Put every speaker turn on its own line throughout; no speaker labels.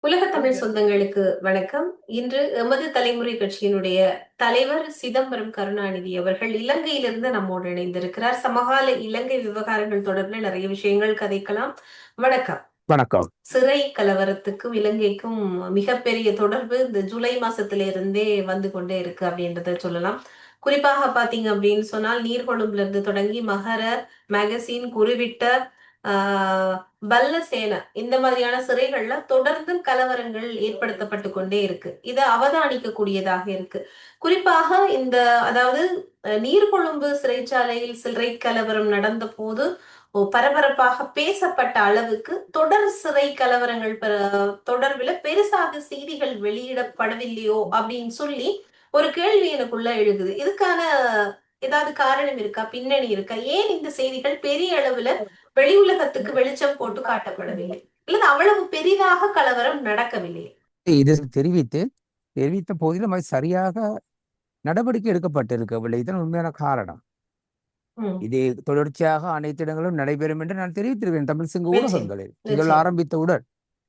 உலக தமிழ் சொந்தங்களுக்கு வணக்கம். இன்று எமது தலைமுறை கட்சியினுடைய தலைவர் சிதம்பரம் கருணாநிதி அவர்கள் இலங்கையிலிருந்து நம்மோடு இணைந்திருக்கிறார். சமகால இலங்கை விவகாரங்கள் தொடர்பில் நிறைய விஷயங்கள் கதைக்கலாம். வணக்கம்.
வணக்கம்.
சிறை கலவரத்துக்கும் இலங்கைக்கும் மிகப்பெரிய தொடர்பு இந்த ஜூலை மாசத்திலிருந்தே வந்து கொண்டே இருக்கு அப்படின்றத சொல்லலாம். குறிப்பாக பாத்தீங்க அப்படின்னு சொன்னால் நீர்கொழும்புல இருந்து தொடங்கி மகர, மேகசின், குருவிட்ட, பல்லசேன இந்த மாதிரியான சிறைகள்ல தொடர்ந்து கலவரங்கள் ஏற்படுத்தப்பட்டு கொண்டே இருக்கு. இதை அவதானிக்க கூடியதாக இருக்கு. குறிப்பாக இந்த அதாவது நீர்கொழும்பு சிறைச்சாலையில் சிறை கலவரம் நடந்த போது பரபரப்பாக பேசப்பட்ட அளவுக்கு தொடர் சிறை கலவரங்கள் தொடர்பில் பெருசாக செய்திகள் வெளியிடப்படவில்லையோ அப்படின்னு சொல்லி ஒரு கேள்வி எனக்குள்ள எழுகுது. இதுக்கான ஏதாவது காரணம் இருக்கா, பின்னணி இருக்கா? ஏன் இந்த செய்திகள் பெரிய அளவுல வெளி உலகத்துக்கு வெளிச்சம் போட்டு காட்டப்படவில்லை, இல்லது அவ்வளவு பெரிதாக கலவரம் நடக்கவில்லை?
இது தெரிவித்த போதிலும் அது சரியாக நடவடிக்கை எடுக்கப்பட்டிருக்கவில்லை. இதன் உண்மையான காரணம். இது தொடர்ச்சியாக அனைத்து இடங்களும் நடைபெறும் என்று நான் தெரிவித்திருக்கிறேன் தமிழ் சங்க ஊடகங்களில் நீங்கள் ஆரம்பித்தவுடன்.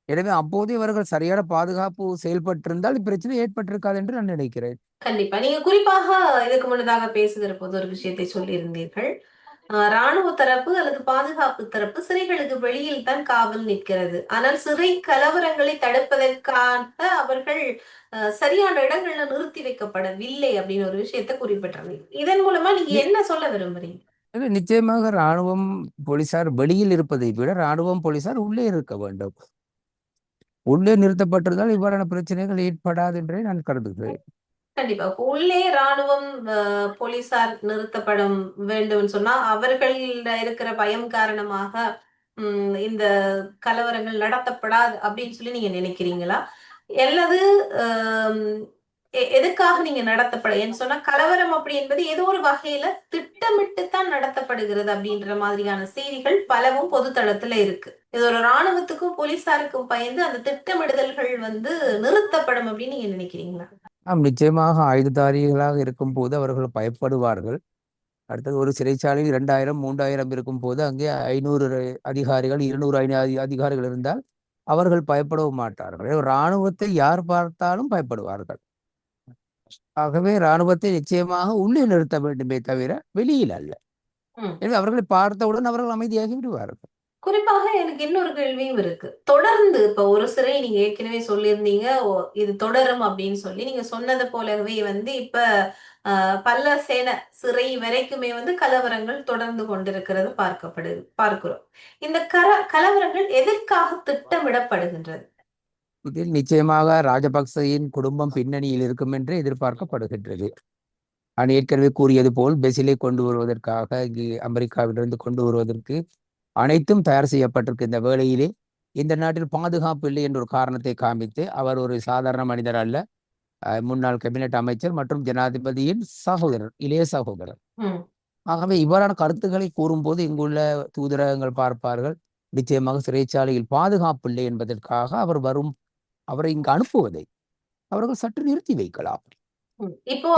எனவே அப்போதே இவர்கள் சரியான பாதுகாப்பு செயல்பட்டிருந்தால் இப்பிரச்சனை ஏற்பட்டிருக்காது என்று நான் நினைக்கிறேன்.
கண்டிப்பா. நீங்க குறிப்பாக இதுக்கு முன்னதாக பேசுகிற போது ஒரு விஷயத்தை சொல்லியிருந்தீர்கள். ராணுவ தரப்பு அல்லது பாதுகாப்பு தரப்பு சிறைகளுக்கு வெளியில் தான் காவல் நிற்கிறது. ஆனால் சிறை கலவரங்களை தடுப்பதற்காக அவர்கள் சரியான இடங்கள்ல நிறுத்தி வைக்கப்படவில்லை அப்படின்னு ஒரு விஷயத்தை குறிப்பிட்டிருந்தீங்க. இதன் மூலமா நீங்க என்ன சொல்ல விரும்புறீங்க?
நிச்சயமாக ராணுவம் போலீசார் வெளியில் இருப்பதை விட ராணுவம் போலீசார் உள்ளே இருக்க வேண்டும். உள்ளே நிறுத்தப்பட்டிருந்தால் இவ்வாறான பிரச்சனைகள் ஏற்படாது என்றே நான் கருதுகிறேன்.
கண்டிப்பா. உள்ளே ராணுவம் போலீசார் நிறுத்தப்படும் வேண்டும் சொன்னா அவர்கள் இருக்கிற பயம் காரணமாக இந்த கலவரங்கள் நடத்தப்படாது அப்படின்னு சொல்லி நீங்க நினைக்கிறீங்களா? அல்லது எதுக்காக நீங்க நடத்தப்பட ஏன்னு சொன்னா கலவரம் அப்படி என்பது ஏதோ ஒரு வகையில திட்டமிட்டுத்தான் நடத்தப்படுகிறது அப்படின்ற மாதிரியான செய்திகள் பலவும் பொதுத்தளத்துல இருக்கு. இது ஒரு ராணுவத்துக்கும் போலீசாருக்கும் பயந்து அந்த திட்டமிடுதல்கள் நிறுத்தப்படும் அப்படின்னு நீங்க நினைக்கிறீங்களா?
நிச்சயமாக ஆயுததாரிகளாக இருக்கும் போது அவர்கள் பயப்படுவார்கள். அடுத்தது ஒரு சிறைச்சாலையில் 2000 3000 இருக்கும் போது அங்கே 500 அதிகாரிகள் 200 அதிகாரிகள் இருந்தால் அவர்கள் பயப்படவும் மாட்டார்கள். இராணுவத்தை யார் பார்த்தாலும் பயப்படுவார்கள். ஆகவே இராணுவத்தை நிச்சயமாக உள்ளே நிறுத்த வேண்டுமே தவிர வெளியில் அல்ல. எனவே அவர்களை பார்த்தவுடன் அவர்கள் அமைதியாகி விடுவார்கள்.
குறிப்பாக எனக்கு இன்னொரு கேள்வியும் இருக்கு. தொடர்ந்து இப்ப ஒரு சிறை நீங்க ஏற்கனவே சொல்லியிருந்தீங்க, இது தொடரும் அப்படின்னு சொல்லி நீங்க சொன்னது போலவே இப்ப பல்லசேன சிறை வரைக்குமே கலவரங்கள் தொடர்ந்து கொண்டிருக்கிறது பார்க்கிறோம். இந்த கலவரங்கள் எதற்காக திட்டமிடப்படுகின்றது?
இதில் நிச்சயமாக ராஜபக்சையின் குடும்பம் பின்னணியில் இருக்கும் என்று எதிர்பார்க்கப்படுகின்றது. நான் ஏற்கனவே கூறியது போல் பெசிலை கொண்டு வருவதற்காக இங்கு அமெரிக்காவிலிருந்து கொண்டு வருவதற்கு அனைத்தும் தயார் செய்யப்பட்டிருக்கு. இந்த வேளையிலே இந்த நாட்டில் பாதுகாப்பு இல்லை என்ற ஒரு காரணத்தை காமித்து அவர் ஒரு சாதாரண மனிதர் அல்ல, முன்னாள் கேபினட் அமைச்சர் மற்றும் ஜனாதிபதியின் சகோதரர், இளைய சகோதரர். ஆகவே இவ்வாறான கருத்துக்களை கூறும்போது இங்குள்ள தூதரகங்கள் பார்ப்பார்கள், நிச்சயமாக சிறைச்சாலையில் பாதுகாப்பு இல்லை என்பதற்காக அவரை இங்கு அனுப்புவதை அவர்கள் சற்று நிறுத்தி வைக்கலாம்.
இப்போ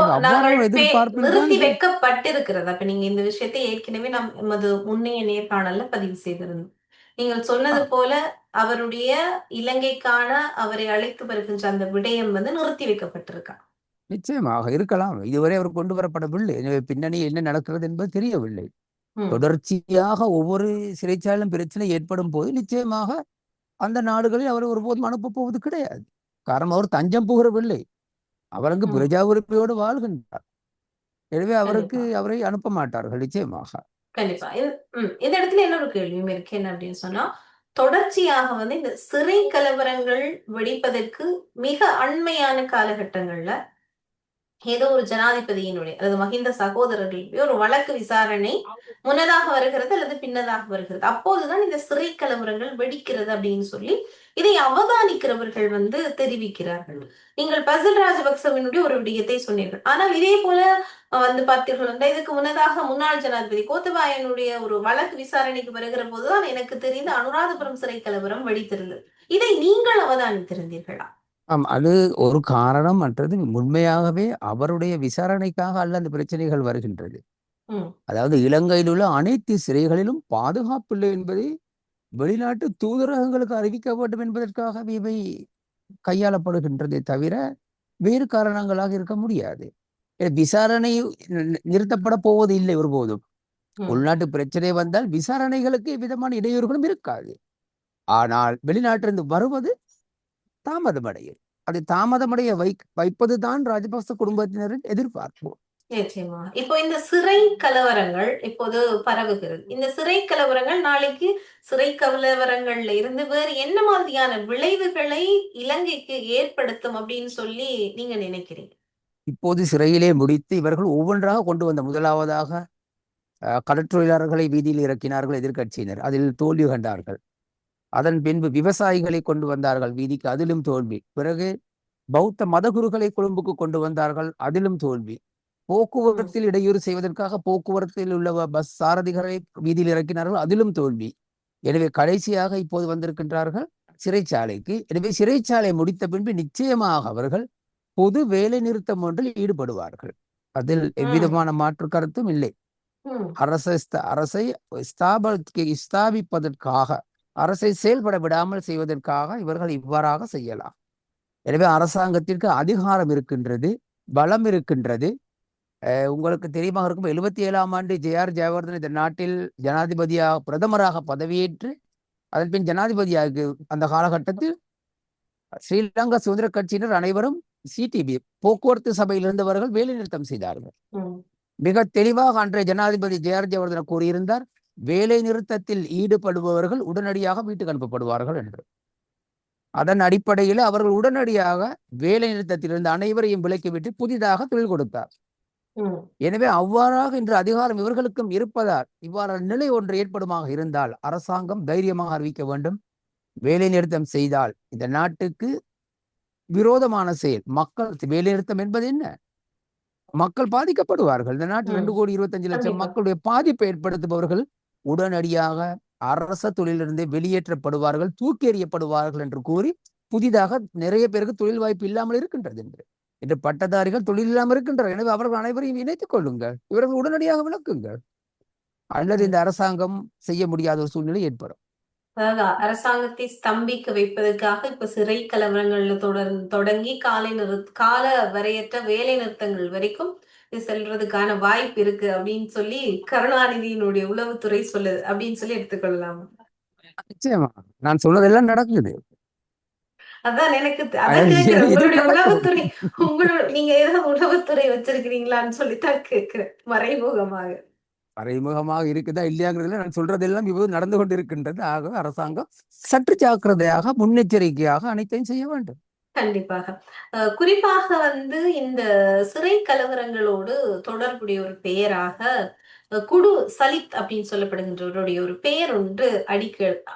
நிறுத்தி வைக்கப்பட்டிருக்கிறது. அப்ப நீங்க இந்த விஷயத்தை ஏற்கனவே நமது முன்னைய நேர்காணல்ல பதிவு செய்திருந்தோம். நீங்கள் சொன்னது போல அவருடைய இலங்கைக்கான அவரை அழைத்து வருகின்ற அந்த விடயம் நிறுத்தி வைக்கப்பட்டிருக்கா?
நிச்சயமாக இருக்கலாம். இதுவரை அவர் கொண்டு வரப்படவில்லை. எனவே பின்னணி என்ன நடக்கிறது என்பது தெரியவில்லை. தொடர்ச்சியாக ஒவ்வொரு சிறைச்சாலையிலும் பிரச்சனை ஏற்படும் போது நிச்சயமாக அந்த நாடுகளில் அவர் ஒருபோதும் அனுப்ப போவது கிடையாது. காரணம் அவர் தஞ்சம் புகழவில்லை, அவர் அங்கு பிரஜா உரிமையோடு வாழ்கின்றார். எனவே அவரை அனுப்ப மாட்டார்கள் நிச்சயமாக.
கண்டிப்பா. இந்த இடத்துல இன்னொரு கேள்வியும் இருக்கு. என்ன அப்படின்னு சொன்னா, தொடர்ச்சியாக இந்த சிறை கலவரங்கள் வெடிப்பதற்கு மிக அண்மையான காலகட்டங்கள்ல ஏதோ ஒரு ஜனாதிபதியினுடைய அல்லது மஹிந்த சகோதரர்களுடைய ஒரு வழக்கு விசாரணை முன்னதாக வருகிறது அல்லது பின்னதாக வருகிறது. அப்போதுதான் இந்த சிறை கலவரங்கள் வெடிக்கிறது அப்படின்னு சொல்லி இதை அவதானிக்கிறவர்கள் தெரிவிக்கிறார்கள். நீங்கள் பசில் ராஜபக்சவினுடைய ஒரு விடயத்தை சொன்னீர்கள். ஆனால் இதே போல பார்த்தீர்கள் இதுக்கு முன்னதாக முன்னாள் ஜனாதிபதி கோத்தபாயனுடைய ஒரு வழக்கு விசாரணைக்கு வருகிற போதுதான் எனக்கு தெரிந்த அனுராதபுரம் சிறை கலவரம் வெடித்திருந்தது. இதை நீங்கள் அவதானித்திருந்தீர்களா?
அது ஒரு காரணம். மற்றது உண்மையாகவே அவருடைய விசாரணைக்காக அல்ல அந்த பிரச்சனைகள் வருகின்றது. அதாவது இலங்கையில் உள்ள அனைத்து சிறைகளிலும் பாதுகாப்பு இல்லை என்பதை வெளிநாட்டு தூதரகங்களுக்கு அறிவிக்க வேண்டும் என்பதற்காக இவை கையாளப்படுகின்றதே தவிர வேறு காரணங்களாக இருக்க முடியாது. விசாரணை நிறுத்தப்பட போவது இல்லை ஒருபோதும்.
ம்.
உள்நாட்டு பிரச்சனை வந்தால் விசாரணைகளுக்கு எவ்விதமான இடையூறுகளும் இருக்காது. ஆனால் வெளிநாட்டிலிருந்து வருவது தாமதமடையும். அதை தாமதமடைய வைப்பதுதான் ராஜபக்ச குடும்பத்தினரின் எதிர்பார்ப்பு.
நிச்சயமா. இப்போ இந்த சிறை கலவரங்கள் இப்போது பரவுகிறது. இந்த சிறை கலவரங்கள் நாளைக்கு சிறை கலவரங்கள்ல இருந்து வேறு என்ன மாதிரியான விளைவுகளை இலங்கைக்கு ஏற்படுத்தும் அப்படின்னு சொல்லி நீங்க நினைக்கிறீங்க?
இப்போது சிறையிலே முடித்து இவர்கள் ஒவ்வொன்றாக கொண்டு வந்த முதலாவதாக கடற்றொழிலாளர்களை வீதியில் இறக்கினார்கள் எதிர்க்கட்சியினர், அதில் தோல்வி கண்டார்கள். அதன் பின்பு விவசாயிகளை கொண்டு வந்தார்கள் வீதிக்கு, அதிலும் தோல்வி. பிறகு பௌத்த மதகுருக்களை கொழும்புக்கு கொண்டு வந்தார்கள், அதிலும் தோல்வி.
ம்.
போக்குவரத்தில் இடையூறு செய்வதற்காக போக்குவரத்தில் உள்ள பஸ் சாரதிகளை வீதியில் இறக்கினார்கள், அதிலும் தோல்வி. எனவே கடைசியாக இப்போது வந்திருக்கின்றார்கள் சிறைச்சாலைக்கு. எனவே சிறைச்சாலை முடித்த பின்பு நிச்சயமாக அவர்கள் பொது வேலை நிறுத்தம் ஒன்றில் ஈடுபடுவார்கள். அதில்
ம்.
எவ்விதமான மாற்று கருத்தும் இல்லை.
ம்.
அரசை ஸ்தாபிப்பதற்காக, அரசை செயல்பட விடாமல் செய்வதற்காக இவர்கள் இவ்வாறாக செய்யலாம். எனவே அரசாங்கத்திற்கு அதிகாரம் இருக்கின்றது, பலம் இருக்கின்றது. உங்களுக்கு தெரியுமா இருக்கும், 77ஆம் ஆண்டு ஜெயவர்தன இந்த நாட்டில் ஜனாதிபதியாக பிரதமராக பதவியேற்று அதன் பின் ஜனாதிபதியாக அந்த காலகட்டத்தில் ஸ்ரீலங்கா சுதந்திர கட்சியினர் அனைவரும் சிடிபி போக்குவரத்து சபையில் இருந்தவர்கள் வேலைநிறுத்தம் செய்தார்கள்.
ம்.
மிக தெளிவாக அன்றைய ஜனாதிபதி ஜெயவர்தன கூறியிருந்தார், வேலை நிறுத்தத்தில் ஈடுபடுபவர்கள் உடனடியாக வீட்டுக்கு அனுப்பப்படுவார்கள் என்று. அதன் அடிப்படையில் அவர்கள் உடனடியாக வேலை நிறுத்தத்தில் இருந்த அனைவரையும் விலக்கிவிட்டு புதிதாக தொழில் கொடுத்தார்.
ம்.
எனவே அவ்வாறாக இன்று அதிகாரம் இவர்களுக்கும் இருப்பதால் இவ்வாறான நிலை ஒன்று ஏற்படுமாக இருந்தால் அரசாங்கம் தைரியமாக அறிவிக்க வேண்டும். வேலை நிறுத்தம் செய்தால் இந்த நாட்டுக்கு விரோதமான செயல். மக்கள் வேலை நிறுத்தம் என்பது என்ன? மக்கள் பாதிக்கப்படுவார்கள். இந்த நாட்டில் 2,25,00,000
கண்டிப்பா.
மக்களுடைய பாதிப்பை ஏற்படுத்துபவர்கள் உடனடியாக அரச தொழிலிருந்து வெளியேற்றப்படுவார்கள், தூக்கி எறியப்படுவார்கள் என்று கூறி புதிதாக நிறைய பேருக்கு தொழில் வாய்ப்பு இல்லாமல் இருக்கின்றது என்று பட்டதாரிகள் தொழில் இல்லாமல் இருக்கின்றனர். எனவே அவர்கள் அனைவரையும் இணைத்துக் கொள்ளுங்கள், இவர்கள் உடனடியாக விளக்குங்கள், அல்லது
ம்.
இந்த அரசாங்கம் செய்ய முடியாத ஒரு சூழ்நிலை ஏற்படும்.
அதாவது அரசாங்கத்தை ஸ்தம்பிக்க வைப்பதற்காக இப்ப சிறை கலவரங்கள்ல தொடங்கி கால வரையற்ற வேலை நிறுத்தங்கள் வரைக்கும் இது செல்றதுக்கான வாய்ப்பு இருக்கு அப்படின்னு சொல்லி கருணாநிதியினுடைய உளவுத்துறை சொல்லுது அப்படின்னு சொல்லி எடுத்துக்கொள்ளலாம்.
நிச்சயமா நான் சொன்னதெல்லாம் நடக்குது.
அதான் எனக்கு அதான் கேட்கிறேன்,
இது
உங்களுடைய
நடக்கும்.
உளவுத்துறை, நீங்க ஏதாவது உளவுத்துறை வச்சிருக்கிறீங்களான்னு சொல்லித்தான் கேட்கிறேன் மறைமுகமாக.
மறைமுகமாக இருக்குதா இல்லையாங்கிறதுல நான் சொல்றதெல்லாம் இப்போது நடந்து கொண்டிருக்கின்றது. ஆகவே அரசாங்கம் சற்று ஜாக்கிரதையாக முன்னெச்சரிக்கையாக அனைத்தையும் செய்ய வேண்டும்.
கண்டிப்பாக. குறிப்பாக இந்த சிறை கலவரங்களோடு தொடர்புடைய ஒரு பெயராக குடு சலித் அப்படின்னு சொல்லப்படுகின்றவருடைய ஒரு பெயர் ஒன்று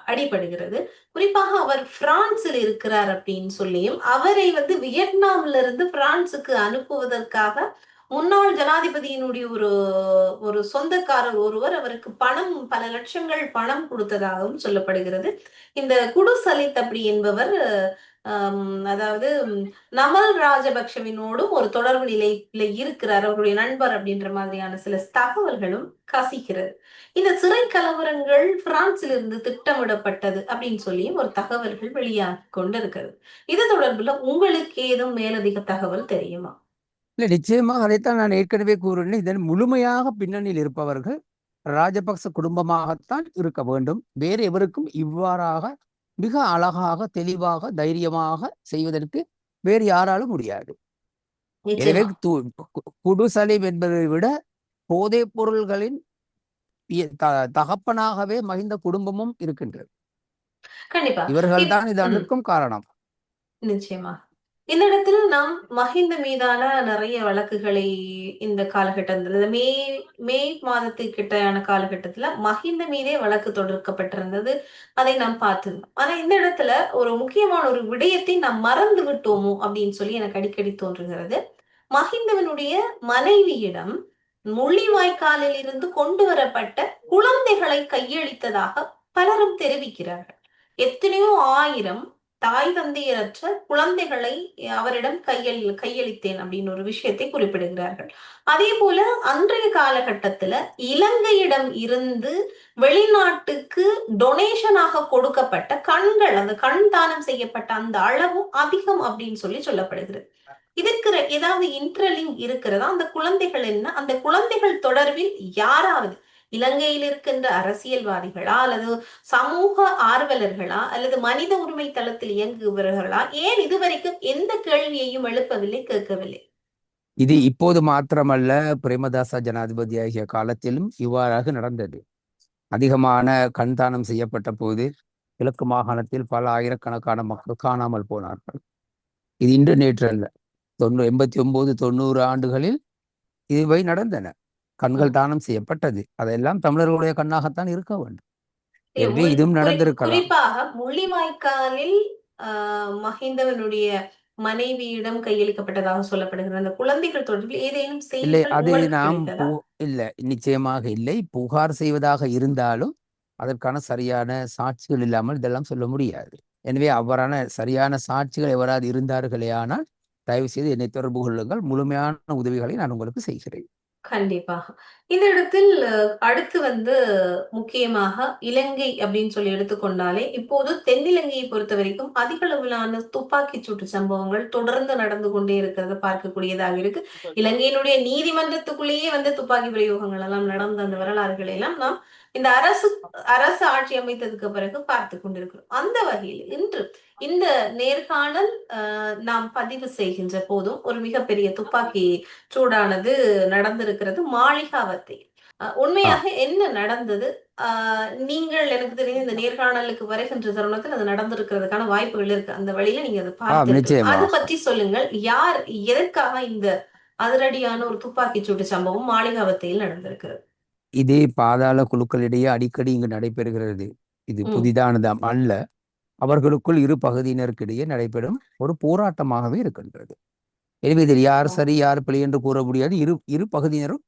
அடிபடுகிறது. குறிப்பாக அவர் பிரான்சில் இருக்கிறார் அப்படின்னு சொல்லியும், அவரை வியட்நாம்ல இருந்து பிரான்சுக்கு அனுப்புவதற்காக முன்னாள் ஜனாதிபதியினுடைய ஒரு ஒரு சொந்தக்காரர் ஒருவர் அவருக்கு பல லட்சங்கள் பணம் கொடுத்ததாகவும் சொல்லப்படுகிறது. இந்த குடு சலித் அப்படி என்பவர் அதாவது நமல் ராஜபக்ஷவினோடும் ஒரு தொடர்பு நிலையில இருக்கிறார், அவருடைய நண்பர் அப்படின்ற மாதிரியான சில தகவல்களும் கசிக்கிறது. இந்த சிறை கலவரங்கள் பிரான்சில் இருந்து திட்டமிடப்பட்டது அப்படின்னு சொல்லி ஒரு தகவல்கள் வெளியாகி கொண்டிருக்கிறது. இது தொடர்புல உங்களுக்கு ஏதும் மேலதிக தகவல் தெரியுமா?
இல்லை, நிச்சயமாக அதைத்தான் நான் ஏற்கனவே கூறினேன். இதன் முழுமையாக பின்னணியில் இருப்பவர்கள் ராஜபக்ச குடும்பமாகத்தான் இருக்க வேண்டும். வேறு எவருக்கும் இவ்வாறாக மிக அழகாக, தெளிவாக, தைரியமாக செய்வதற்கு வேறு யாராலும் முடியாது. எனவே
நிச்சயமா.
குடுசலிம் என்பதை விட போதைப் பொருள்களின் தகப்பனாகவே மகிந்த குடும்பமும் இருக்கின்றது.
கண்டிப்பா.
இவர்கள்
இப்
தான் இது
ம்.
அனைத்துக்கும் காரணம்.
நிச்சயமா. இந்த இடத்தில் நாம் மஹிந்த மீதான நிறைய வழக்குகளை இந்த காலகட்டத்தில் மே மே மாதத்துக்கிட்டயான காலகட்டத்துல மஹிந்த மீதே வழக்கு தொடுக்கப்பட்டிருந்தது. அதை நாம் பார்த்திருந்தோம். ஆனா இந்த இடத்துல ஒரு முக்கியமான ஒரு விடயத்தை நாம் மறந்து விட்டோமோ அப்படின்னு சொல்லி எனக்கு அடிக்கடி தோன்றுகிறது. மஹிந்தவனுடைய மனைவியிடம் முள்ளிவாய்க்காலில் இருந்து கொண்டு வரப்பட்ட குழந்தைகளை கையளித்ததாக பலரும் தெரிவிக்கிறார்கள். எத்தனையோ ஆயிரம் தாய் தந்தையரற்ற குழந்தைகளை அவரிடம் கையளித்தேன் அப்படின்னு ஒரு விஷயத்தை குறிப்பிடுகிறார்கள். அதே போல அன்றைய காலகட்டத்துல இலங்கையிடம் இருந்து வெளிநாட்டுக்கு டொனேஷனாக கொடுக்கப்பட்ட கண்கள், அந்த கண் தானம் செய்யப்பட்ட அந்த அளவும் அதிகம் அப்படின்னு சொல்லப்படுகிறது. இதுக்கு ஏதாவது இன்டர்லிங்க் இருக்கிறதா? அந்த குழந்தைகள் என்ன, அந்த குழந்தைகள் தொடர்பில் யாராவது இலங்கையில் இருக்கின்ற அரசியல்வாதிகளா அல்லது சமூக ஆர்வலர்களா அல்லது மனித உரிமை தளத்தில் இயங்குபவர்களா ஏன் இதுவரைக்கும் எந்த கேள்வியையும் எழுப்பவில்லை, கேட்கவில்லை?
இது இப்போது மாத்திரமல்ல, பிரேமதாச ஜனாதிபதி ஆகிய காலத்திலும் இவ்வாறாக நடந்தது. அதிகமான கண் தானம் செய்யப்பட்ட போது கிழக்கு மாகாணத்தில் பல ஆயிரக்கணக்கான மக்கள் காணாமல் போனார்கள். இது இன்று நேற்று அல்ல. 89 90 ஆண்டுகளில் இவை நடந்தன. கண்கள் தானம் செய்யப்பட்டது. அதெல்லாம் தமிழர்களுடைய கண்ணாகத்தான் இருக்க வேண்டும். எனவே இதுவும் நடந்திருக்கலாம்.
குறிப்பாக முள்ளிவாய்க்காலில் மஹிந்தவனுடைய மனைவியிடம் கையளிக்கப்பட்டதாக சொல்லப்படுகிறது அந்த குழந்தைகள் தொடர்பில் ஏதேனும்
இல்லை,
செய்திகள்
அது
உங்களுக்கு
நாம்
கிடைத்ததா?
இல்லை, நிச்சயமாக இல்லை. புகார் செய்வதாக இருந்தாலும் அதற்கான சரியான சாட்சிகள் இல்லாமல் இதெல்லாம் சொல்ல முடியாது. எனவே அவ்வாறான சரியான சாட்சிகள் எவராது இருந்தார்களே ஆனால் தயவு செய்து என்னை தொடர்பு கொள்ளுங்கள். முழுமையான உதவிகளை நான் உங்களுக்கு செய்கிறேன்.
கண்டிப்பாக. இந்த இடத்தில் அடுத்து முக்கியமாக இலங்கை அப்படின்னு சொல்லி எடுத்துக்கொண்டாலே இப்போது தென்னிலங்கையை பொறுத்த வரைக்கும் அதிக அளவிலான துப்பாக்கி சூட்டு சம்பவங்கள் தொடர்ந்து நடந்து கொண்டே இருக்கிறத பார்க்கக்கூடியதாக இருக்கு. இலங்கையினுடைய நீதிமன்றத்துக்குள்ளேயே துப்பாக்கி பிரயோகங்கள் எல்லாம் நடந்த அந்த வரலாறுகளை எல்லாம் நாம் இந்த அரசு ஆட்சி அமைத்ததுக்கு பிறகு பார்த்து கொண்டிருக்கிறோம். அந்த வகையில் இன்று இந்த நேர்காணல் நாம் பதிவு செய்கின்ற போதும் ஒரு மிகப்பெரிய துப்பாக்கி சூடானது நடந்திருக்கிறது மாளிகாவத்தில். உண்மையாக என்ன நடந்தது? நீங்கள் எனக்கு தெரியும் இந்த நேர்காணலுக்கு வருகின்ற தருணத்தில் அது நடந்திருக்கிறதுக்கான வாய்ப்புகள் இருக்கு. அந்த வழியில நீங்க அதை பார்த்து அது பற்றி சொல்லுங்கள். யார், எதற்காக இந்த அதிரடியான ஒரு துப்பாக்கி சூட்டு சம்பவம் மாளிகாவத்தையில் நடந்திருக்கிறது?
இதே பாதாள குழுக்களிடையே அடிக்கடி இங்கு நடைபெறுகிறது. இது புதிதானதாம் அல்ல. அவர்களுக்குள் இரு பகுதியினருக்கிடையே நடைபெறும் ஒரு போராட்டமாகவே இருக்கின்றது. எனவே இதில் யார் சரி யார் பிழை என்று கூற முடியாது. இரு பகுதியினரும்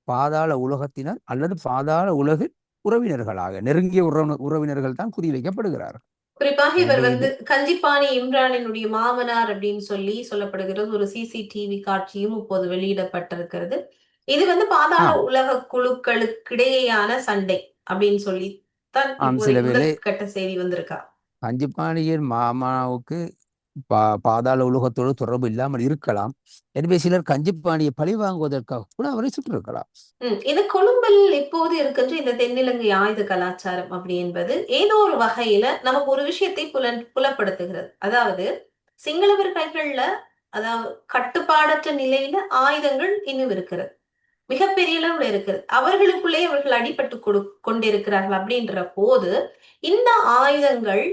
பாதாள உலகத்தினர் அல்லது பாதாள உலகின் உறவினர்களாக நெருங்கிய உறவினர்கள் தான் குறிவைக்கப்படுகிறார்கள்.
குறிப்பாக இவர் கஞ்சிப்பாணி இம்ரானினுடைய மாமனார் அப்படின்னு சொல்லப்படுகிறது. ஒரு சிசிடிவி காட்சியும் இப்போது வெளியிடப்பட்டிருக்கிறது. இது பாதாள உலக குழுக்களுக்கிடையேயான சண்டை அப்படின்னு சொல்லி தான் கட்ட செய்தி வந்திருக்கா?
கஞ்சிப்பாணியின் மாமாவுக்கு பாதாள உலகத்தோடு தொடர்பு இல்லாமல் இருக்கலாம். எனவே சிலர் கஞ்சிப்பாணியை பழி வாங்குவதற்காக கூட அவரை சுற்றிருக்கலாம்.
இது கொழும்பில் இப்போது இருக்கின்ற இந்த தென்னிலங்கை ஆயுத கலாச்சாரம் அப்படி என்பது ஏதோ ஒரு வகையில நமக்கு ஒரு விஷயத்தை புலப்படுத்துகிறது. அதாவது சிங்களவர் கைகள்ல, அதாவது கட்டுப்பாடற்ற நிலையில ஆயுதங்கள் இன்னும் இருக்கிறது, மிகப்பெரிய அளவுல இருக்கிறது. அவர்களுக்குள்ளே அவர்கள் அடிபட்டு கொண்டிருக்கிறார்கள். அப்படின்ற போது இந்த ஆயுதங்கள்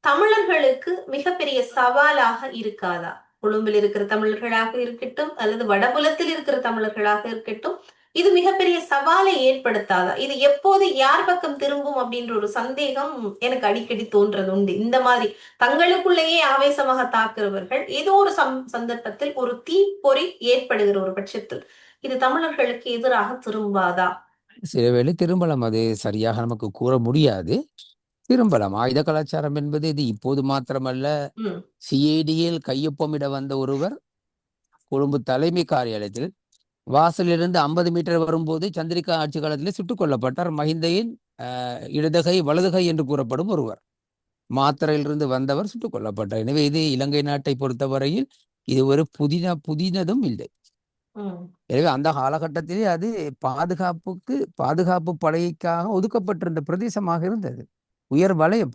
தமிழர்களுக்கு மிகப்பெரிய சவாலாக இருக்காதா? கொழும்பில் இருக்கிற தமிழர்களாக இருக்கட்டும் அல்லது வடபுலத்தில் இருக்கிற தமிழர்களாக இருக்கட்டும், இது மிகப்பெரிய சவாலை ஏற்படுத்தாதா? இது எப்போது யார் பக்கம் திரும்பும் அப்படின்ற ஒரு சந்தேகம் எனக்கு அடிக்கடி தோன்றது உண்டு. இந்த மாதிரி தங்களுக்குள்ளேயே ஆவேசமாக தாக்குறவர்கள் ஏதோ ஒரு சந்தர்ப்பத்தில் ஒரு தீப்பொறி ஏற்படுகிற ஒரு பட்சத்தில் இது தமிழர்களுக்கு எதிராக திரும்பாதா?
சில வேளை திரும்பலாம். அது சரியாக நமக்கு கூற முடியாது. திரும்பலாம். ஆயுத கலாச்சாரம் என்பது இது இப்போது மாத்திரமல்ல. சிஐடியில் கையொப்பமிட வந்த ஒருவர் கொழும்பு தலைமை காரியாலயத்தில் வாசலிலிருந்து 50 மீட்டர் வரும்போது சந்திரிகா ஆட்சி காலத்திலே சுட்டுக் கொல்லப்பட்டார். மஹிந்தையின் இடதுகை வலதுகை என்று கூறப்படும் ஒருவர் மாத்திரையிலிருந்து வந்தவர் சுட்டுக் கொல்லப்பட்டார். எனவே இது இலங்கை நாட்டை பொறுத்தவரையில் இது ஒரு புதினதும் இல்லை. எனவே அந்த காலகட்டத்திலே அது பாதுகாப்பு படைக்காக ஒதுக்கப்பட்டிருந்த பிரதேசமாக இருந்தது.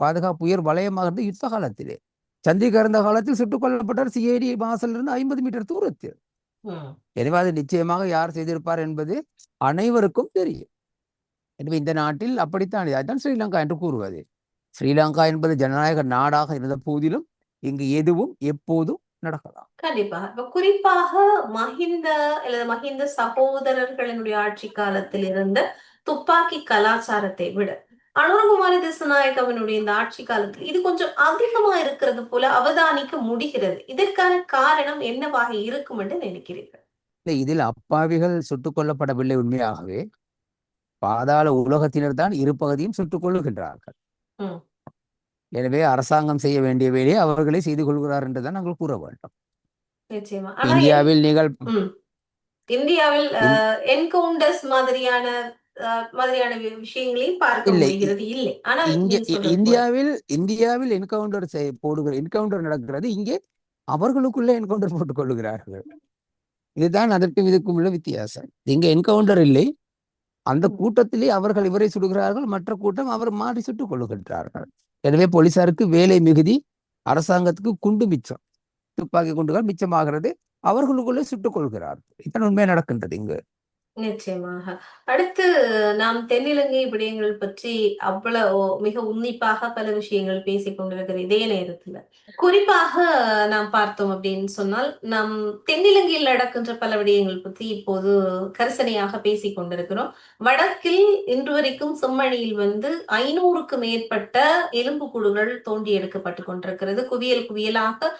பாதுகாப்பு உயர் வலயமாக இருந்த யுத்த காலத்திலே. சந்திரிகா இருந்த காலத்தில் சுட்டுக் கொல்லப்பட்டார் சிஐடி வாசலிருந்து 50 மீட்டர் தூரத்தில். எனவே அது நிச்சயமாக யார் செய்திருப்பார் என்பது அனைவருக்கும் தெரியும். எனவே இந்த நாட்டில் அப்படித்தான். அதுதான் ஸ்ரீலங்கா என்று கூறுவது. ஸ்ரீலங்கா என்பது ஜனநாயக நாடாக இருந்த போதிலும் இங்கு எதுவும் எப்போதும் நடக்கலாம்.
கண்டிப்பாக. இப்ப குறிப்பாக மஹிந்த சகோதரர்களினுடைய ஆட்சி காலத்தில் இருந்த துப்பாக்கி கலாச்சாரத்தை விட அனுரகுமார திசுநாயக்கவினுடைய இந்த ஆட்சி காலத்தில் இது கொஞ்சம் அதிகமா இருக்கிறது போல அவதானிக்க முடிகிறது. இதற்கான காரணம் என்னவாக இருக்கும் என்று நினைக்கிறீர்கள்?
இதில் அப்பாவிகள் சுட்டுக் கொல்லப்படவில்லை. உண்மையாகவே பாதாள உலகத்தினர் தான் இரு பகுதியும் சுட்டுக் கொள்ளுகின்றார்கள். எனவே அரசாங்கம் செய்ய வேண்டிய வேலையை அவர்களே செய்து கொள்கிறார் என்றுதான் நாங்கள் கூற வேண்டும்.
நிச்சயமா.
இப்ப
ஆனா
இந்தியாவில் நீங்கள்
ம், இந்தியாவில்
இந்-
என்கவுண்டர்ஸ் மாதிரியான விஷயங்களையும் பார்க்க
இல்லை
முடிகிறது இல்லை. ஆனால்
இங்கே
நீங்க சொல்றது போல.
இந்தியாவில் என்கவுண்டர் என்கவுண்டர் நடக்கிறது. இங்கே அவர்களுக்குள்ளே என்கவுண்டர் போட்டுக் கொள்ளுகிறார்கள். இதுதான் அதற்கும் இதுக்கும் உள்ள வித்தியாசம். இங்க என்கவுண்டர் இல்லை, அந்த
ம்,
கூட்டத்திலே அவர்கள் இவரை சுடுகிறார்கள், மற்ற கூட்டம் அவர் மாறி சுட்டுக் கொள்ளுகின்றார்கள். எனவே போலீசாருக்கு வேலை மிகுதி, அரசாங்கத்துக்கு குண்டு மிச்சம், துப்பாக்கி குண்டுகள் மிச்சமாகிறது, அவர்களுக்குள்ளே சுட்டுக் கொள்கிறார்கள். இதான் உண்மையா நடக்கின்றது இங்கு.
நிச்சயமாக. அடுத்து நாம் தென்னிலங்கை விடயங்கள் பற்றி அவ்வளவு மிக உன்னிப்பாக பல விஷயங்கள் பேசிக் கொண்டிருக்கிற இதே நேரத்துல குறிப்பாக நாம் பார்த்தோம் அப்படின்னு சொன்னால், நம் தென்னிலங்கையில் நடக்கின்ற பல விடயங்கள் பற்றி இப்போது கரிசனையாக பேசிக் கொண்டிருக்கிறோம். வடக்கில் இன்று வரைக்கும் செம்மணியில் 500க்கு மேற்பட்ட எலும்புக்கூடுகள் தோண்டி எடுக்கப்பட்டு கொண்டிருக்கிறது. குவியல் குவியலாக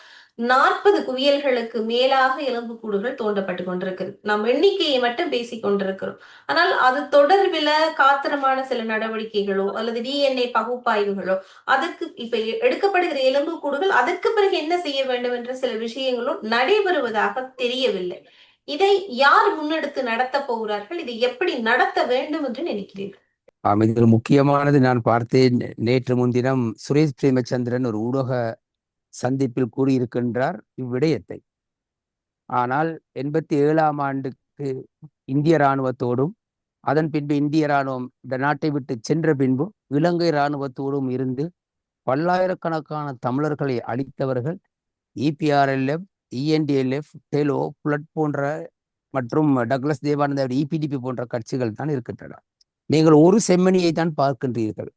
40 குவியல்களுக்கு மேலாக எலும்புக்கூடுகள் தோண்டப்பட்டு கொண்டிருக்கிறது. நாம் எண்ணிக்கையை மட்டும் பேசிக் கொண்டிருக்கிறோம். ஆனால் அது தொடர்பில காத்திரமான சில நடவடிக்கைகளோ அல்லது DNA பகுப்பாய்வுகளோ, அதற்கு இப்ப எடுக்கப்படுகிற எலும்புக்கூடுகள் அதற்கு பிறகு என்ன செய்ய வேண்டும் என்ற சில விஷயங்களும் நடைபெறுவதாக தெரியவில்லை. இதை யார் முன்னெடுத்து நடத்த போகிறார்கள்? இதை எப்படி நடத்த வேண்டும் என்று நினைக்கிறீர்கள்?
இதில் முக்கியமானது நான் பார்த்தேன். நேற்று முன்தினம் சுரேஷ் பிரேமச்சந்திரன் ஒரு ஊடக சந்திப்பில் கூறியிருக்கின்றார் இவ்விடயத்தை. ஆனால் 87ஆம் ஆண்டுக்கு இந்திய இராணுவத்தோடும் அதன் பின்பு இந்திய இராணுவம் இந்த நாட்டை விட்டு சென்ற பின்பு இலங்கை இராணுவத்தோடும் இருந்து பல்லாயிரக்கணக்கான தமிழர்களை அழித்தவர்கள் இபிஆர்எல்எஃப், இஎன்டிஎல்எஃப், டெலோ, புலட் போன்ற மற்றும் டக்ளஸ் தேவானந்த இபிடிபி போன்ற கட்சிகள் தான் இருக்கின்றன. நீங்கள் ஒரு செம்மணியை தான் பார்க்கின்றீர்கள்.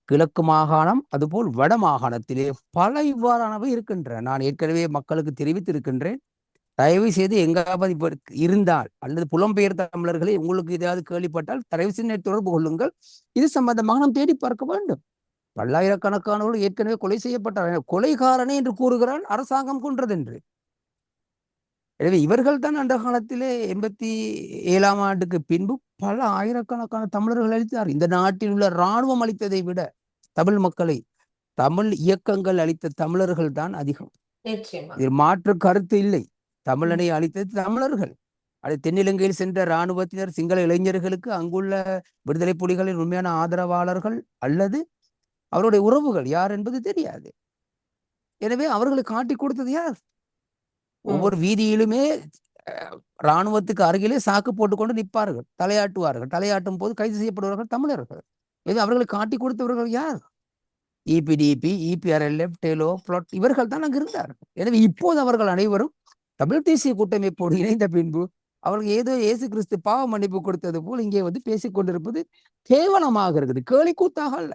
கிழக்கு மாகாணம் அதுபோல் வட மாகாணத்திலே பல இவ்வாறானவை இருக்கின்றன. நான் ஏற்கனவே மக்களுக்கு தெரிவித்திருக்கின்றேன். தயவு செய்து எங்காவது இப்போ இருந்தால் அல்லது புலம்பெயர் தமிழர்களை உங்களுக்கு ஏதாவது கேள்விப்பட்டால் தயவு செய்து தொடர்பு கொள்ளுங்கள். இது சம்பந்தமாக நாம் தேடி பார்க்க வேண்டும். பல்லாயிரக்கணக்கானவர்கள் ஏற்கனவே கொலை செய்யப்பட்டார். கொலைகாரனே என்று கூறுகிறான் அரசாங்கம் கொன்றது என்று. எனவே இவர்கள் தான் அந்த காலத்திலே 87ஆம் ஆண்டுக்கு பின்பு பல ஆயிரக்கணக்கான தமிழர்கள் அளித்தார். இந்த நாட்டில் உள்ள இராணுவம் அளித்ததை விட தமிழ் மக்களை, தமிழ் இயக்கங்கள் அளித்த தமிழர்கள் தான் அதிகம்.
நிச்சயமா.
இதில் மாற்று கருத்து இல்லை. தமிழனை அளித்தது தமிழர்கள். அது தென்னிலங்கையில் சென்ற இராணுவத்தினர் சிங்கள இளைஞர்களுக்கு அங்குள்ள விடுதலை புலிகளின் உண்மையான ஆதரவாளர்கள் அல்லது அவருடைய உறவுகள் யார் என்பது தெரியாது. எனவே அவர்களை காட்டி கொடுத்தது யார்? ஒவ்வொரு வீதியிலுமே இராணுவத்துக்கு அருகிலே சாக்கு போட்டுக்கொண்டு நிற்பார்கள், தலையாட்டுவார்கள். தலையாட்டும் போது கைது செய்யப்படுவார்கள் தமிழர்கள். இது அவர்களை காட்டி கொடுத்தவர்கள் யார்? இபிடிபி, இபிஆர்எல்எஃப், டெலோ, புளட் இவர்கள் தான் அங்கு இருந்தார்கள். எனவே இப்போது அவர்கள் அனைவரும் தமிழ் தேசிய கூட்டமைப்போடு இணைந்த பின்பு அவர்கள் ஏதோ இயேசு கிறிஸ்து பாவ மன்னிப்பு கொடுத்தது போல் இங்கே பேசிக் கொண்டிருப்பது கேவலமாக இருக்குது. கேலிக்கூத்தாக அல்ல,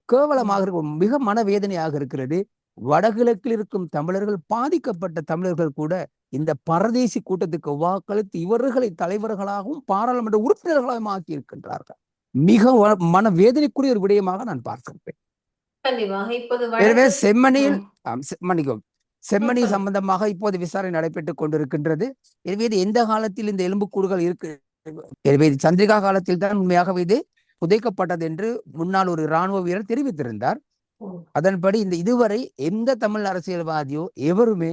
கேவலமாக இருக்கு. மிக மனவேதனையாக இருக்கிறது. வடகிழக்கில் இருக்கும் தமிழர்கள், பாதிக்கப்பட்ட தமிழர்கள் கூட இந்த பரதேசி கூட்டத்துக்கு வாக்களித்து இவர்களை தலைவர்களாகவும் பாராளுமன்ற உறுப்பினர்களாகவும் ஆக்கி இருக்கின்றார்கள். மிக மனவேதனைக்குரிய ஒரு விடயமாக நான் பார்க்கிறேன்.
கண்டிப்பாக. இப்போது
எனவே
வடக்கு
செம்மணியில்
ம்,
மன்னிக்கவும், செம்மணி
சொல்லுங்க.
சம்பந்தமாக இப்போது விசாரணை நடைபெற்றுக் கொண்டிருக்கின்றது. எனவே இது எந்த காலத்தில் இந்த எலும்புக்கூடுகள் இருக்கு, எனவே இது சந்திரிகா காலத்தில் தான் உண்மையாகவே இது புதைக்கப்பட்டது என்று முன்னாள் ஒரு இராணுவ வீரர் தெரிவித்திருந்தார்.
ம்,
அதன்படி இதுவரை எந்த தமிழ் அரசியல்வாதியோ எவருமே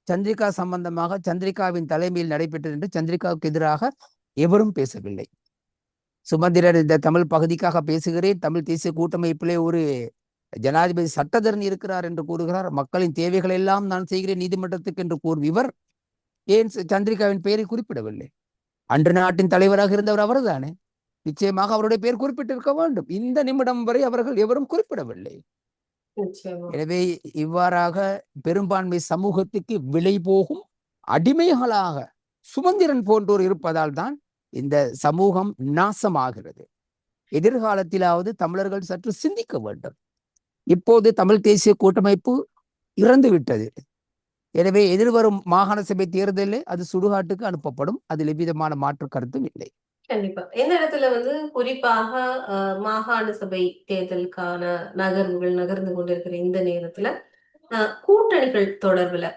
சந்திரிகா சம்பந்தமாக சந்திரிகாவின் தலைமையில் நடைபெற்றது என்று சந்திரிகாவுக்கு எதிராக எவரும் பேசவில்லை. சுமந்திரர் இந்த தமிழ் பகுதிக்காக பேசுகிறேன், தமிழ் தேசிய கூட்டமைப்பிலே ஒரு ஜனாதிபதி சட்டத்தரணி இருக்கிறார் என்று கூறுகிறார், மக்களின் தேவைகள் எல்லாம் நான் செய்கிறேன் நீதிமன்றத்துக்கு என்று கூறும் இவர் ஏன் சந்திரிகாவின் பெயரை குறிப்பிடவில்லை? அன்று நாட்டின் தலைவராக இருந்தவர் அவர்தானே. நிச்சயமாக அவருடைய பெயர் குறிப்பிட்டிருக்க வேண்டும். இந்த நிமிடம் வரை அவர்கள் எவரும் குறிப்பிடவில்லை.
நிச்சயமா.
எனவே இவ்வாறாக பெரும்பான்மை சமூகத்துக்கு விலை போகும் அடிமைகளாக சுமந்திரன் போன்றோர் இருப்பதால் தான் இந்த சமூகம் நாசமாகிறது. எதிர்காலத்திலாவது தமிழர்கள் சற்று சிந்திக்க வேண்டும். இப்போது தமிழ் தேசிய கூட்டமைப்பு இறந்து விட்டது. எனவே எதிர்வரும் மாகாண சபை தேர்தலில் அது சுடுகாட்டுக்கு அனுப்பப்படும். அதில் எவ்விதமான மாற்று கருத்தும் இல்லை.
கண்டிப்பா. இந்த இடத்துல குறிப்பாக மாகாண சபை தேர்தலுக்கான நகர்வுகள் நகர்ந்து கொண்டிருக்கிற இந்த நேரத்துல கூட்டணிகள் தொடர்புல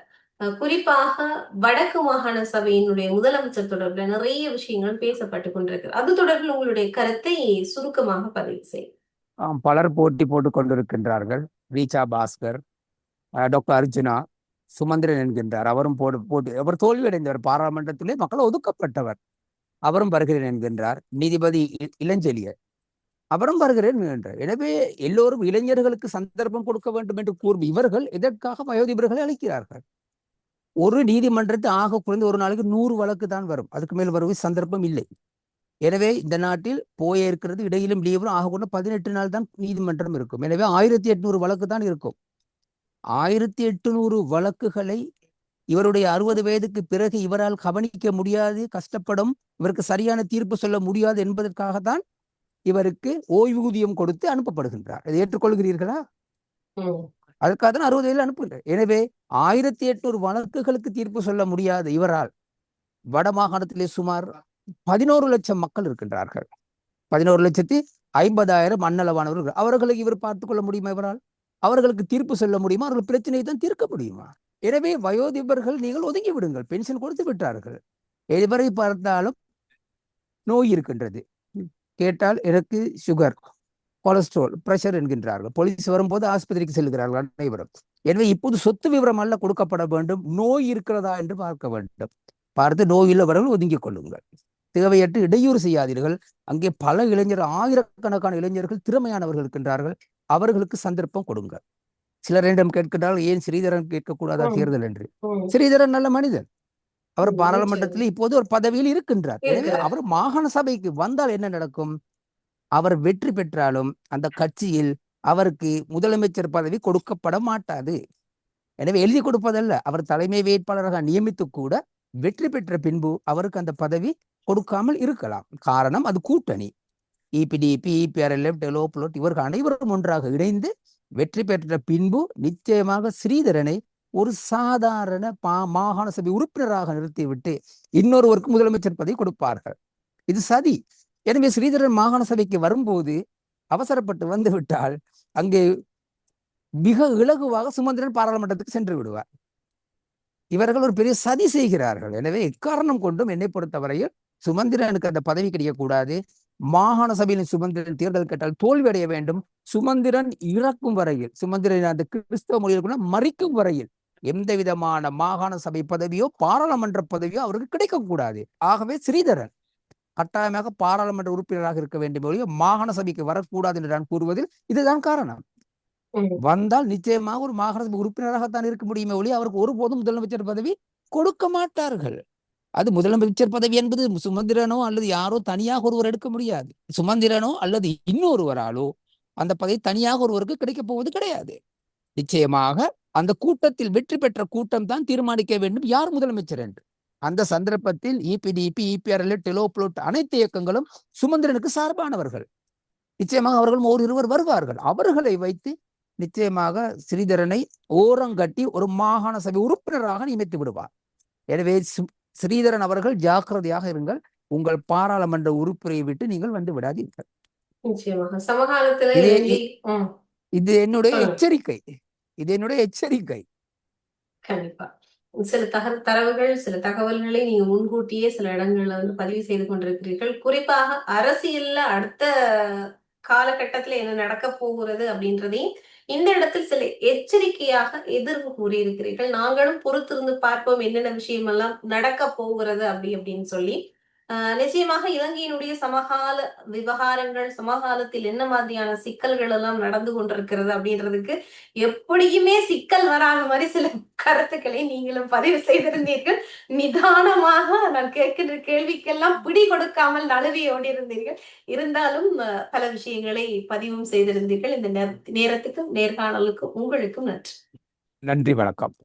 குறிப்பாக வடக்கு மாகாண சபையினுடைய முதலமைச்சர் தொடர்பில் நிறைய விஷயங்கள் பேசப்பட்டு கொண்டிருக்கு. அது தொடர்பில் உங்களுடைய கருத்தை சுருக்கமாக பதிவு செய்யும்.
பலர் போட்டி போட்டு கொண்டிருக்கின்றார்கள். ரீச்சா பாஸ்கர், டாக்டர் அர்ஜுனா, சுமந்திரன் என்கின்றார். அவரும் போட்டு அவர் தோல்வியடைந்தவர். பாராளுமன்றத்திலே மக்கள் ஒதுக்கப்பட்டவர். அவரும் வருகிறேன் என்கின்றார். நீதிபதி இளஞ்செழியர் அவரும் வருகிறேன் என்கின்றார். எனவே எல்லோரும் இளைஞர்களுக்கு சந்தர்ப்பம் கொடுக்க வேண்டும் என்று கூறும் இவர்கள் எதற்காக வயோதிபர்களை அழைக்கிறார்கள்? ஒரு நீதிமன்றத்தை ஆக குறைந்து ஒரு நாளைக்கு 100 வழக்கு தான் வரும். அதுக்கு மேல் வருவது சந்தர்ப்பம் இல்லை. எனவே இந்த நாட்டில் போய இருக்கிறது இடையிலும் லீவரும் ஆக கொண்டு 18 நாள் தான் நீதிமன்றம் இருக்கும். எனவே 1800 வழக்கு தான் இருக்கும். 1800 வழக்குகளை இவருடைய 60 வயதுக்கு பிறகு இவரால் கவனிக்க முடியாது, கஷ்டப்படும், இவருக்கு சரியான தீர்ப்பு சொல்ல முடியாது என்பதற்காகத்தான் இவருக்கு ஓய்வூதியம் கொடுத்து அனுப்பப்படுகின்றார். இதை ஏற்றுக்கொள்கிறீர்களா? அதுக்காக தான் 60 வயதில் அனுப்புகின்றார். எனவே 1800 வழக்குகளுக்கு தீர்ப்பு சொல்ல முடியாத இவரால் வடமாகாணத்திலே சுமார் 11 லட்சம் மக்கள் இருக்கின்றார்கள். 11,50,000 அன்னளவானவர்கள். அவர்களை இவர் பார்த்துக் கொள்ள முடியுமா? இவரால் அவர்களுக்கு தீர்ப்பு சொல்ல முடியுமா? அவர்கள் பிரச்சனையை தான் தீர்க்க முடியுமா? எனவே வயோதிபர்கள் நீங்கள் ஒதுங்கி விடுங்கள். பென்ஷன் கொடுத்து விட்டார்கள். எவரை பார்த்தாலும் நோய் இருக்கின்றது. கேட்டால் எனக்கு சுகர், கொலஸ்ட்ரால், பிரஷர் என்கின்றார்கள். போலீஸ் வரும்போது ஆஸ்பத்திரிக்கு செல்கிறார்கள் அனைவரும். எனவே இப்போது சொத்து விவரம் அல்ல கொடுக்கப்பட வேண்டும், நோய் இருக்கிறதா என்று பார்க்க வேண்டும். பார்த்து நோய் உள்ளவர்கள் ஒதுங்கிக் கொள்ளுங்கள். தேவையற்று இடையூறு செய்யாதீர்கள். அங்கே பல இளைஞர்கள், ஆயிரக்கணக்கான இளைஞர்கள் திறமையானவர்கள் இருக்கின்றார்கள். அவர்களுக்கு சந்தர்ப்பம் கொடுங்கள். சிலரிடம் கேட்கின்றார்கள், ஏன் ஸ்ரீதரன் கேட்கக்கூடாதா தேர்தல் என்று. ஸ்ரீதரன் நல்ல மனிதன். அவர் பாராளுமன்றத்தில் இப்போது ஒரு பதவியில் இருக்கின்றார். எனவே அவர் மாகாண சபைக்கு வந்தால் என்ன நடக்கும்? அவர் வெற்றி பெற்றாலும் அந்த கட்சியில் அவருக்கு முதலமைச்சர் பதவி கொடுக்கப்பட மாட்டாது. எனவே எழுதி கொடுப்பதல்ல, அவர் தலைமை வேட்பாளராக நியமித்து கூட வெற்றி பெற்ற பின்பு அவருக்கு அந்த பதவி கொடுக்காமல் இருக்கலாம். காரணம், அது கூட்டணி. இபிடிபி, இபிஆர்எல்எஃப், டெலோப்ளோட் இவர்கள் அனைவரும் ஒன்றாக இணைந்து வெற்றி பெற்ற பின்பு நிச்சயமாக ஸ்ரீதரனை ஒரு சாதாரண மாகாண சபை உறுப்பினராக நிறுத்திவிட்டு இன்னொருவருக்கு முதலமைச்சர் பதவி கொடுப்பார்கள். இது சதி. எனவே ஸ்ரீதரன் மாகாண சபைக்கு வரும்போது அவசரப்பட்டு வந்து விட்டால் அங்கே மிக இலகுவாக சுமந்திரன் பாராளுமன்றத்துக்கு சென்று விடுவார். இவர்கள் ஒரு பெரிய சதி செய்கிறார்கள். எனவே எக்காரணம் கொண்டும் என்னை பொறுத்தவரையில் சுமந்திரனுக்கு அந்த பதவி கிடைக்கக்கூடாது. மாகாண சபையின் சுமந்திரன் தேர்தல் கேட்டால் தோல்வி அடைய வேண்டும். சுமந்திரன் இறக்கும் வரையில், சுமந்திரன் அந்த கிறிஸ்தவ மொழியில் கூட மறிக்கும் வரையில் எந்த விதமான மாகாண சபை பதவியோ பாராளுமன்ற பதவியோ அவருக்கு கிடைக்கக்கூடாது. ஆகவே ஸ்ரீதரன் கட்டாயமாக பாராளுமன்ற உறுப்பினராக இருக்க வேண்டும் ஒழிய மாகாண சபைக்கு வரக்கூடாது என்று நான் கூறுவதில் இதுதான் காரணம். வந்தால் நிச்சயமாக ஒரு மாகாண சபை உறுப்பினராகத்தான் இருக்க முடியுமே ஒழிய அவருக்கு ஒருபோதும் முதலமைச்சர் பதவி கொடுக்க மாட்டார்கள். அது முதலமைச்சர் பதவி என்பது சுமந்திரனோ அல்லது யாரோ தனியாக ஒருவர் எடுக்க முடியாது. சுமந்திரனோ அல்லது இன்னொருவராலோ அந்த பதவி தனியாக ஒருவருக்கு கிடைக்கப் போவது கிடையாது. நிச்சயமாக அந்த கூட்டத்தில் வெற்றி பெற்ற கூட்டம் தான் தீர்மானிக்க வேண்டும் யார் முதலமைச்சர் என்று. அந்த சந்தர்ப்பத்தில் இபிடிபி, இபிஆர்எல், டெலோப்ளோட் அனைத்து இயக்கங்களும் சுமந்திரனுக்கு சார்பானவர்கள். நிச்சயமாக அவர்கள் ஒரு இருவர் வருவார்கள். அவர்களை வைத்து நிச்சயமாக ஸ்ரீதரனை ஓரங்கட்டி ஒரு மாகாண சபை உறுப்பினராக நியமித்து விடுவார். எனவே ஸ்ரீதரன் அவர்கள் ஜாக்கிரதையாக இருங்கள். உங்கள் பாராளுமன்ற உறுப்பினரை விட்டு நீங்கள் வந்து விடாதீர்கள்.
நிச்சயமாக சமகாலத்துல
இது என்னுடைய எச்சரிக்கை. இது என்னுடைய எச்சரிக்கை.
கண்டிப்பா சில தரவுகள், சில தகவல்களை நீங்க முன்கூட்டியே சில இடங்கள்ல பதிவு செய்து கொண்டிருக்கிறீர்கள். குறிப்பாக அரசியல்ல அடுத்த காலகட்டத்துல என்ன நடக்க போகிறது அப்படின்றதையும் இந்த இடத்தில் சில எச்சரிக்கையாக எதிர்ப்பு கூறியிருக்கிறீர்கள். நாங்களும் பொறுத்திருந்து பார்ப்போம் என்னென்ன விஷயம் எல்லாம் நடக்க போகிறது அப்படின்னு சொல்லி. நிச்சயமாக இலங்கையினுடைய சமகால விவகாரங்கள், சமகாலத்தில் என்ன மாதிரியான சிக்கல்கள் எல்லாம் நடந்து கொண்டிருக்கிறது அப்படின்றதுக்கு எப்படியுமே சிக்கல் வராத மாதிரி சில கருத்துக்களை நீங்களும் பதிவு செய்திருந்தீர்கள். நிதானமாக நான் கேட்கின்ற கேள்விக்கெல்லாம் பிடி கொடுக்காமல் நழுவி ஓடியிருந்தீர்கள். இருந்தாலும் பல விஷயங்களை பதிவும் செய்திருந்தீர்கள். இந்த நேரத்துக்கும் நேர்காணலுக்கும் உங்களுக்கும் நன்றி.
நன்றி, வணக்கம்.